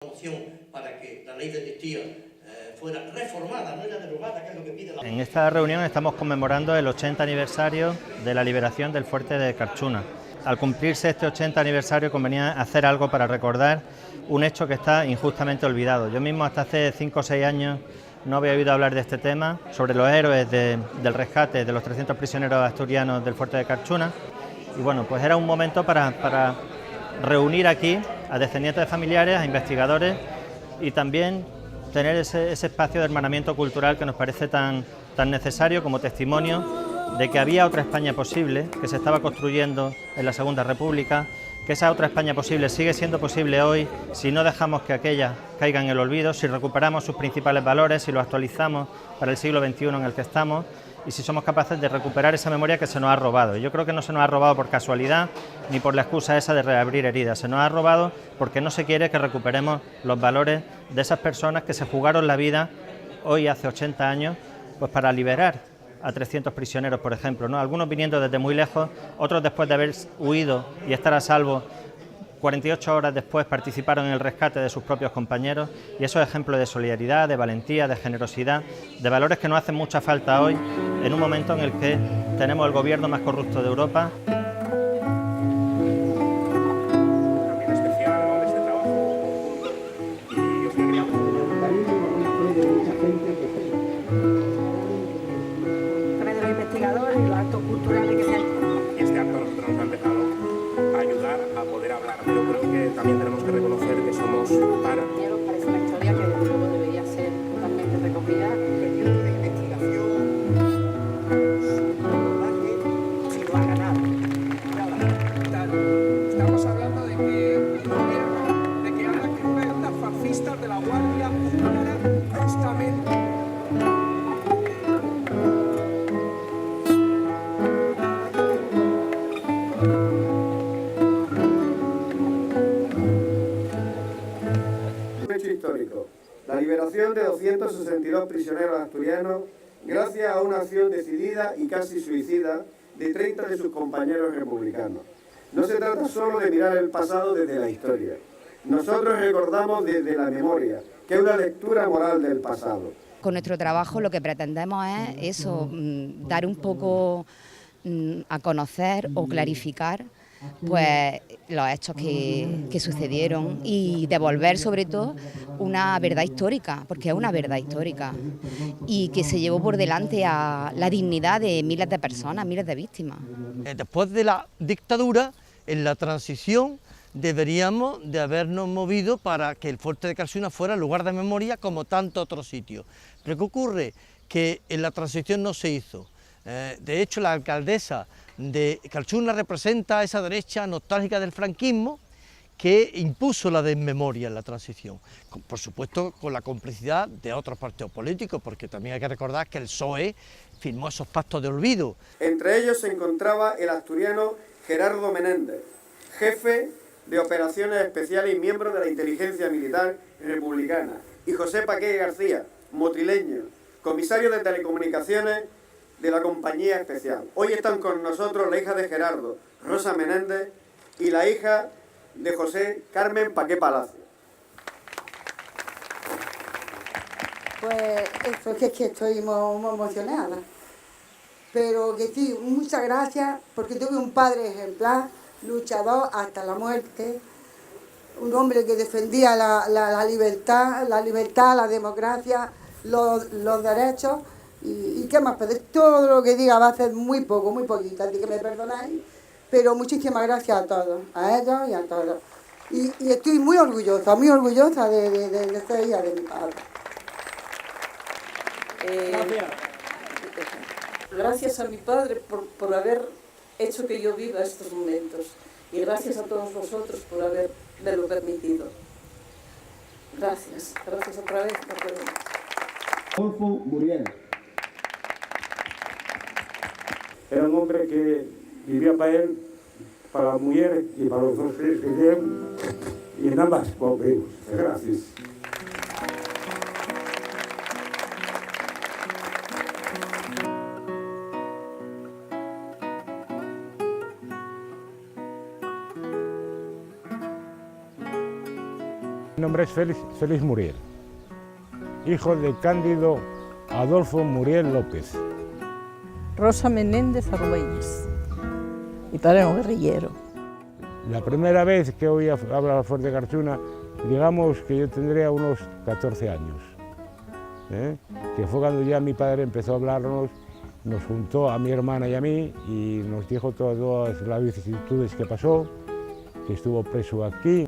moción para que la ley de amnistía fuera reformada, no era derogada, que es lo que pide la... En esta reunión estamos conmemorando el 80 aniversario de la liberación del fuerte de Carchuna. Al cumplirse este 80 aniversario convenía hacer algo para recordar un hecho que está injustamente olvidado. Yo mismo hasta hace 5 o 6 años no había oído hablar de este tema, sobre los héroes del rescate de los 300 prisioneros asturianos del fuerte de Carchuna. Y bueno, pues era un momento para reunir aquí a descendientes de familiares, a investigadores y también tener ese espacio de hermanamiento cultural que nos parece tan necesario como testimonio de que había otra España posible, que se estaba construyendo en la Segunda República, que esa otra España posible sigue siendo posible hoy si no dejamos que aquella caiga en el olvido, si recuperamos sus principales valores, si lo actualizamos para el siglo XXI en el que estamos y si somos capaces de recuperar esa memoria que se nos ha robado. Yo creo que no se nos ha robado por casualidad ni por la excusa esa de reabrir heridas, se nos ha robado porque no se quiere que recuperemos los valores de esas personas que se jugaron la vida hoy hace 80 años pues para liberar a 300 prisioneros, por ejemplo, ¿no? Algunos viniendo desde muy lejos, otros después de haber huido y estar a salvo 48 horas después participaron en el rescate de sus propios compañeros y esos ejemplos de solidaridad, de valentía, de generosidad, de valores que nos hacen mucha falta hoy en un momento en el que tenemos el gobierno más corrupto de Europa. Los investigadores y los actos culturales que se han hecho. Este acto a nosotros nos ha empezado a ayudar a poder hablar. Yo creo que también tenemos que reconocer que somos para... Parece una historia que desde luego debería ser totalmente recogida. Pendiente de investigación, si lo ha ganado. Estamos hablando de que el gobierno, de que habla que una de las fascistas de la Guardia Húngara justamente... Histórico, la liberación de 262 prisioneros asturianos gracias a una acción decidida y casi suicida de 30 de sus compañeros republicanos. No se trata solo de mirar el pasado desde la historia. Nosotros recordamos desde la memoria, que es una lectura moral del pasado. Con nuestro trabajo lo que pretendemos es eso, dar un poco a conocer o clarificar pues los hechos que sucedieron y devolver sobre todo una verdad histórica, porque es una verdad histórica y que se llevó por delante a la dignidad de miles de personas, miles de víctimas. Después de la dictadura, en la transición deberíamos de habernos movido para que el fuerte de Carchuna fuera lugar de memoria como tantos otros sitios. Pero ¿qué ocurre? Que en la transición no se hizo. De hecho, la alcaldesa de Carchuna representa a esa derecha nostálgica del franquismo que impuso la desmemoria en la transición, por supuesto con la complicidad de otros partidos políticos, porque también hay que recordar que el PSOE firmó esos pactos de olvido. Entre ellos se encontraba el asturiano Gerardo Menéndez, jefe de operaciones especiales y miembro de la inteligencia militar republicana, y José Paqué García, motrileño, comisario de telecomunicaciones de la compañía especial. Hoy están con nosotros la hija de Gerardo, Rosa Menéndez, y la hija de José, Carmen Paqué Palacio. Pues eso, que es que estoy muy emocionada. Pero que sí, muchas gracias, porque tuve un padre ejemplar, luchador hasta la muerte, un hombre que defendía la libertad, la democracia, los derechos. ¿Y qué más? Pues todo lo que diga va a ser muy poco, muy poquito, así que me perdonáis, pero muchísimas gracias a todos, a ellos y a todos. Y estoy muy orgullosa de ser hija de mi padre. Gracias a mi padre por haber hecho que yo viva estos momentos y gracias a todos vosotros por haberme lo permitido. Gracias otra vez por todo. Adolfo Muriel. Era un hombre que vivía para él, para las mujeres y para los dos hijos que tienen, y en ambas vivos. Gracias. nombre es Félix Muriel, hijo de Cándido Adolfo Muriel López. Rosa Menéndez Arguelles. Mi padre era un guerrillero. La primera vez que oí hablar a Fuerte Carchuna, digamos que yo tendría unos 14 años, que fue cuando ya mi padre empezó a hablarnos, nos juntó a mi hermana y a mí y nos dijo todas las vicisitudes que pasó, que estuvo preso aquí.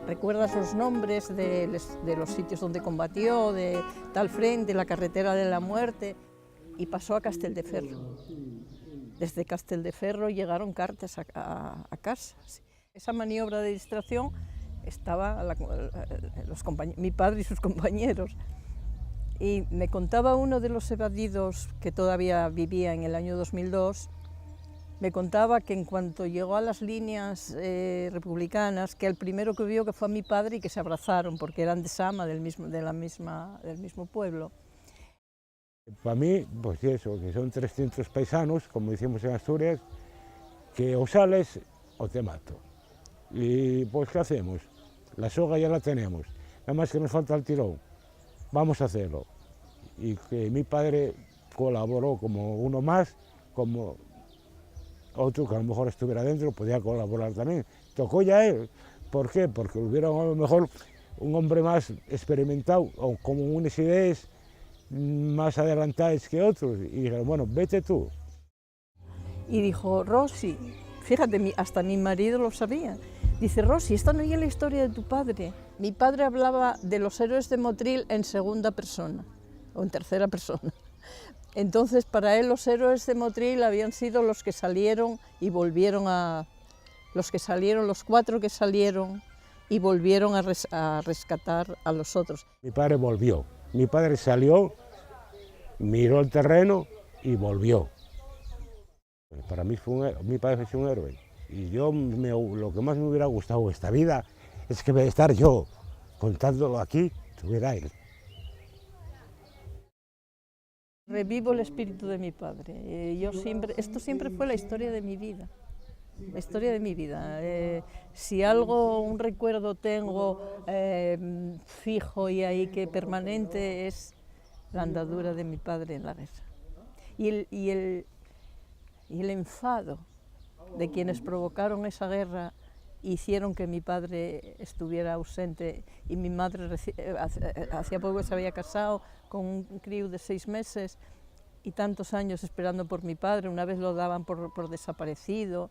¿Recuerdas los nombres de los sitios donde combatió, de tal frente, la carretera de la muerte? Y pasó a Castelldeferro. Desde Castelldeferro llegaron cartas a casa. Esa maniobra de distracción estaba mi padre y sus compañeros. Y me contaba uno de los evadidos que todavía vivía en el año 2002, me contaba que en cuanto llegó a las líneas republicanas, que el primero que vio que fue a mi padre y que se abrazaron, porque eran de Sama, del mismo pueblo. Para mí, pues eso, que son 300 paisanos, como decimos en Asturias, que o sales o te mato. Y pues, ¿qué hacemos? La soga ya la tenemos, nada más que nos falta el tirón. Vamos a hacerlo. Y que mi padre colaboró como uno más, como otro que a lo mejor estuviera dentro podía colaborar también. Tocó ya él. ¿Por qué? Porque hubiera a lo mejor un hombre más experimentado o con unas ideas más adelantadas que otros. Y dijeron, bueno, vete tú. Y dijo, Rosy, fíjate, hasta mi marido lo sabía. Dice, Rosy, esta no es la historia de tu padre. Mi padre hablaba de los héroes de Motril en segunda persona, o en tercera persona. Entonces, para él los héroes de Motril habían sido los que salieron y volvieron los 4 que salieron y volvieron a rescatar a los otros. Mi padre volvió. Mi padre salió, miró el terreno y volvió. Para mí mi padre fue un héroe. Y yo lo que más me hubiera gustado de esta vida es que en vez de estar yo contándolo aquí, estuviera él. Revivo el espíritu de mi padre. Esto siempre fue la historia de mi vida. La historia de mi vida. Si un recuerdo tengo fijo y ahí que permanente es la andadura de mi padre en la guerra. Y el enfado de quienes provocaron esa guerra hicieron que mi padre estuviera ausente y mi madre hacía poco se había casado con un crío de 6 meses y tantos años esperando por mi padre, una vez lo daban por desaparecido.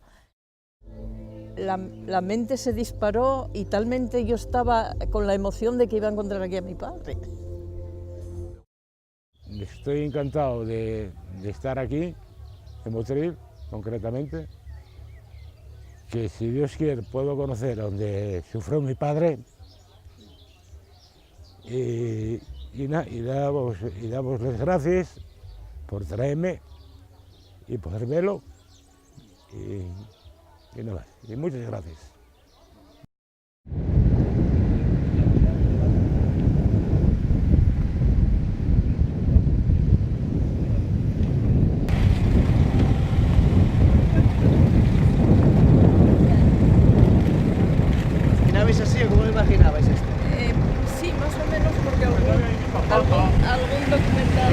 La mente se disparó y talmente yo estaba con la emoción de que iba a encontrar aquí a mi padre. Estoy encantado de estar aquí, en Motril, concretamente, que si Dios quiere puedo conocer donde sufrió mi padre y damos las gracias por traerme y poder verlo y nada más. Y muchas gracias. ¿Imaginabais así o cómo imaginabais esto? Sí, más o menos, porque algún documental.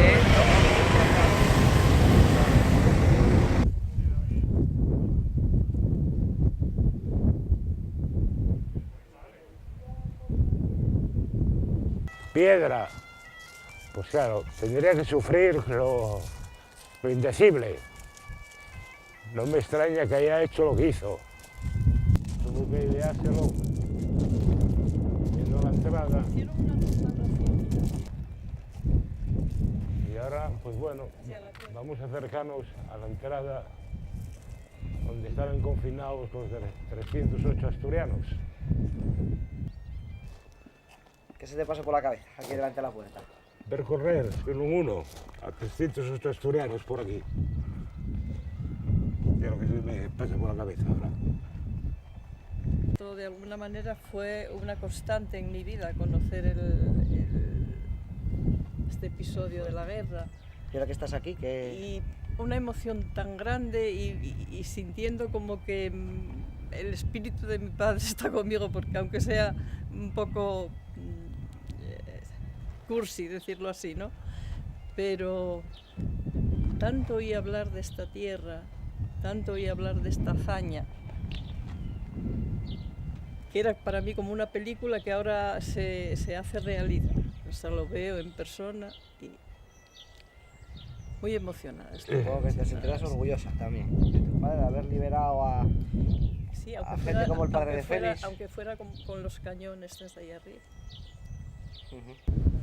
Piedra, pues claro, tendría que sufrir lo indecible. No me extraña que haya hecho lo que hizo. Tuvo que ideárselo viendo la entrada. Y ahora, pues bueno, vamos a acercarnos a la entrada donde estaban confinados los 308 asturianos. ¿Qué se te pasó por la cabeza aquí delante de la puerta? Percorrer en un 1 a 308 asturianos por aquí. Es lo que se me pasa por la cabeza ahora. De alguna manera fue una constante en mi vida conocer este episodio de la guerra. ¿Y ahora que estás aquí? Y una emoción tan grande y sintiendo como que el espíritu de mi padre está conmigo, porque aunque sea un poco cursi decirlo así, ¿no? Pero tanto oí hablar de esta tierra, tanto oí hablar de esta hazaña, que era para mí como una película que ahora se hace realidad. O sea, lo veo en persona y muy emocionada. Supongo que te sentirás orgullosa también de tu padre, de haber liberado a, sí, a gente como el padre de Félix. Aunque fuera con los cañones desde ahí arriba. Uh-huh.